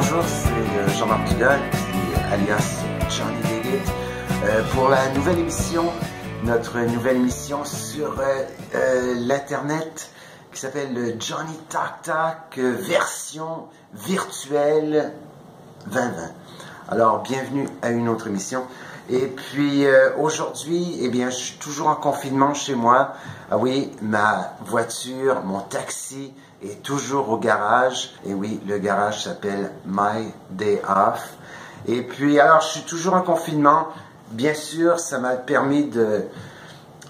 Bonjour, c'est Jean-Marc Dugal, alias Johnny David, pour la nouvelle émission, notre nouvelle émission sur l'internet qui s'appelle le Johnny Talk Talk version virtuelle 2020. Alors, bienvenue à une autre émission. Et puis aujourd'hui, eh bien, je suis toujours en confinement chez moi. Ah oui, ma voiture, mon taxi est toujours au garage. Et oui, le garage s'appelle My Day Off. Et puis, alors, je suis toujours en confinement. Bien sûr, ça m'a permis de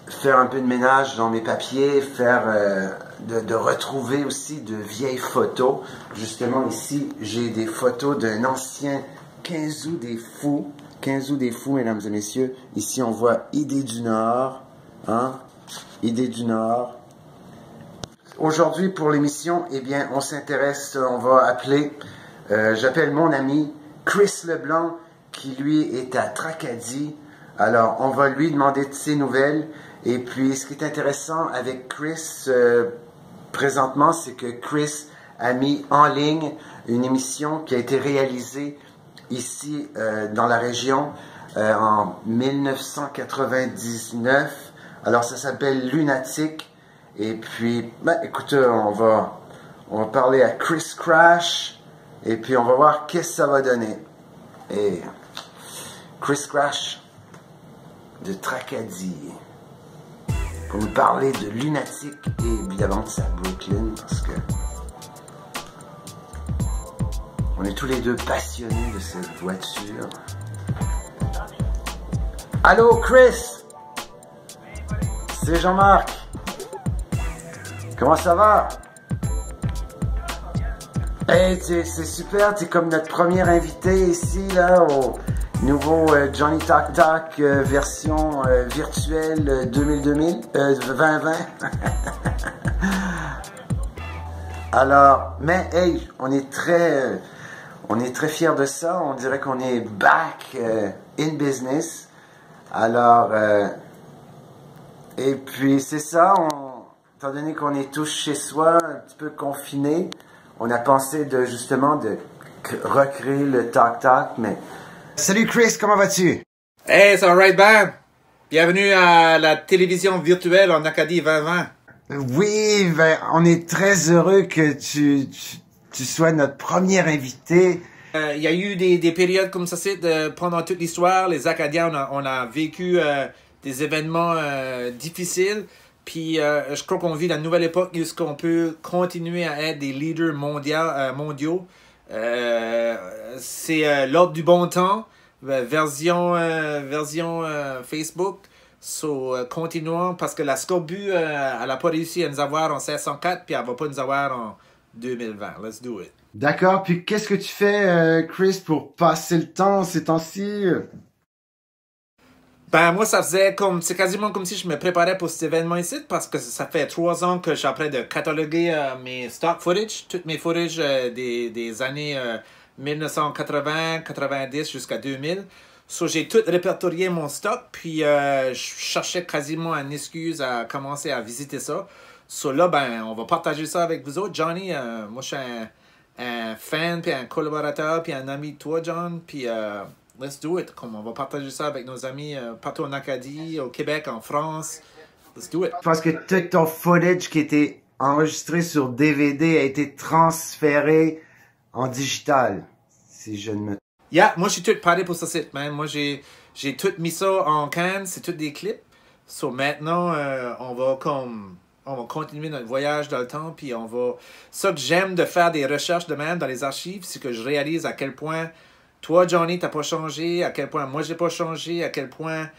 faire un peu de ménage dans mes papiers, de retrouver aussi de vieilles photos. Justement, ici, j'ai des photos d'un ancien 15 août des fous. 15 août des fous, mesdames et messieurs. Ici, on voit Idée du Nord. Hein? Idée du Nord. Aujourd'hui, pour l'émission, eh bien, on s'intéresse, on va appeler, j'appelle mon ami Chris Leblanc, qui lui est à Tracadie. Alors, on va lui demander de ses nouvelles. Et puis, ce qui est intéressant avec Chris, présentement, c'est que Chris a mis en ligne une émission qui a été réalisée ici dans la région en 1999. Alors ça s'appelle Lunatic. Et puis, écoute, on va parler à Chris Crash et puis on va voir qu'est-ce que ça va donner. Et Chris Crash de Tracadie pour nous parler de Lunatic et évidemment de sa Brooklyn parce que on est tous les deux passionnés de cette voiture. Allô, Chris? C'est Jean-Marc. Comment ça va? Hey, c'est super, t'es comme notre premier invité ici, là, au nouveau Johnny Talk Talk version virtuelle 2020. Alors, mais hey, on est très fiers de ça. On dirait qu'on est back in business. Alors, et puis c'est ça, étant donné qu'on est tous chez soi, un petit peu confinés, on a pensé justement de recréer le Talk Talk, mais... Salut Chris, comment vas-tu? Hey, c'est alright, Ben. Bienvenue à la télévision virtuelle en Acadie 2020. Oui, ben, on est très heureux que tu sois notre premier invité. Il y a eu des périodes comme ça, pendant toute l'histoire, les Acadiens, on a vécu des événements difficiles. Puis je crois qu'on vit la nouvelle époque où on peut continuer à être des leaders mondiaux. C'est l'ordre du bon temps, version Facebook. So, continuons parce que la Scorbut, elle n'a pas réussi à nous avoir en 1604 puis elle va pas nous avoir en 2020. Let's do it. D'accord. Puis qu'est-ce que tu fais, Chris, pour passer le temps ces temps-ci? Ben, moi, c'est quasiment comme si je me préparais pour cet événement ici, parce que ça fait 3 ans que je suis en train de cataloguer mes stock footage, toutes mes footage des années 1980, 90 jusqu'à 2000. So, j'ai tout répertorié mon stock, puis je cherchais quasiment une excuse à commencer à visiter ça. So, là, ben, on va partager ça avec vous autres. Johnny, moi, je suis un fan, puis un collaborateur, puis un ami de toi, John, puis... let's do it. Comme on va partager ça avec nos amis partout en Acadie, au Québec, en France. Let's do it. Parce que tout ton footage qui était enregistré sur DVD a été transféré en digital. Si je ne me... Yeah, moi je suis tout paré pour ça, man. Moi j'ai tout mis ça en can, c'est tout des clips. So maintenant, on va continuer notre voyage dans le temps, puis on va... Ça que j'aime de faire des recherches de même dans les archives, c'est que je réalise à quel point toi, Johnny, t'as pas changé, à quel point moi, j'ai pas changé, à quel point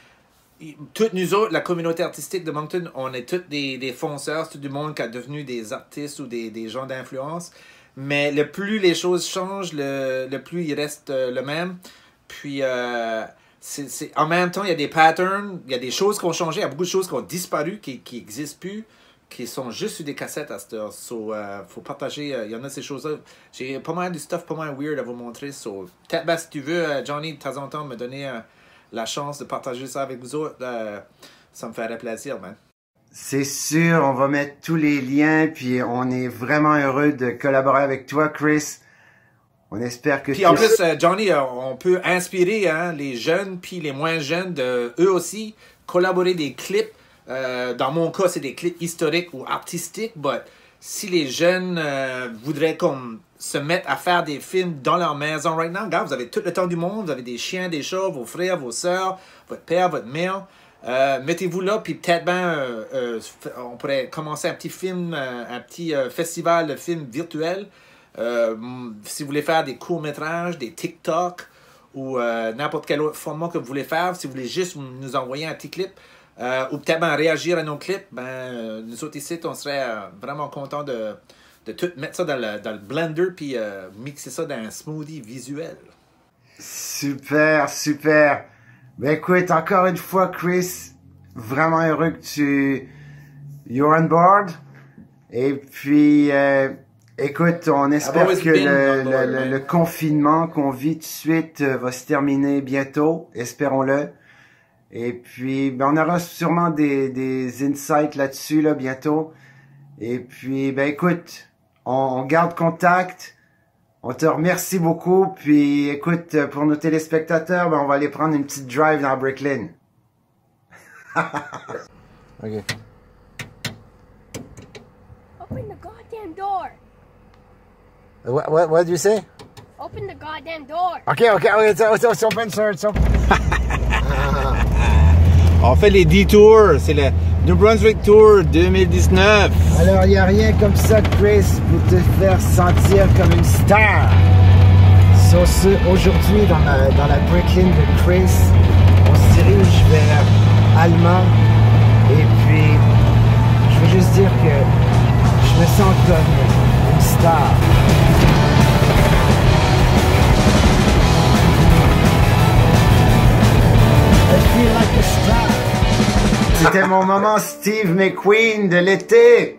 toutes nous autres, la communauté artistique de Moncton, on est tous des fonceurs, c'est tout du monde qui est devenu des artistes ou des gens d'influence. Mais le plus les choses changent, le plus il reste le même. Puis, en même temps, il y a des patterns, il y a des choses qui ont changé, il y a beaucoup de choses qui ont disparu, qui n'existent plus, qui sont juste sur des cassettes à cette heure. So, faut partager. Il y en a ces choses-là. J'ai pas mal de stuff, pas mal weird à vous montrer. So, peut-être, ben, si tu veux, Johnny, de temps en temps, me donner la chance de partager ça avec vous autres, ça me ferait plaisir, man. C'est sûr, on va mettre tous les liens, puis on est vraiment heureux de collaborer avec toi, Chris. On espère que... Puis en plus, Johnny, on peut inspirer hein, les jeunes puis les moins jeunes de eux aussi collaborer des clips. Dans mon cas, c'est des clips historiques ou artistiques. Mais si les jeunes voudraient comme se mettre à faire des films dans leur maison right now, regarde, vous avez tout le temps du monde, vous avez des chiens, des chats, vos frères, vos sœurs, votre père, votre mère. Mettez-vous là, puis peut-être on pourrait commencer un petit film, un petit festival de films virtuels. Si vous voulez faire des courts-métrages, des TikTok ou n'importe quel autre format que vous voulez faire, si vous voulez juste nous envoyer un petit clip ou peut-être réagir à nos clips, nous autres ici, on serait vraiment contents de tout mettre ça dans le blender puis mixer ça dans un smoothie visuel. Super, super. Ben écoute, encore une fois, Chris, vraiment heureux que you're on board. Et puis, écoute, on espère que le confinement qu'on vit tout de suite va se terminer bientôt, espérons-le. Et puis, ben, on aura sûrement des insights là-dessus, là, bientôt. Et puis, ben écoute, on garde contact. On te remercie beaucoup, puis écoute, pour nos téléspectateurs, ben on va aller prendre une petite drive dans Brooklyn. Okay. Open the goddamn door. What did you say? Open the goddamn door. Okay, it's open, sir, it's open. On fait les détours, c'est le New Brunswick Tour 2019. Alors, il n'y a rien comme ça, Chris, pour te faire sentir comme une star. Sur ce, aujourd'hui, dans la Brooklyn de Chris, on se dirige vers Alma. Et puis, je veux juste dire que je me sens comme une star. I feel like a star. C'était mon moment Steve McQueen de l'été.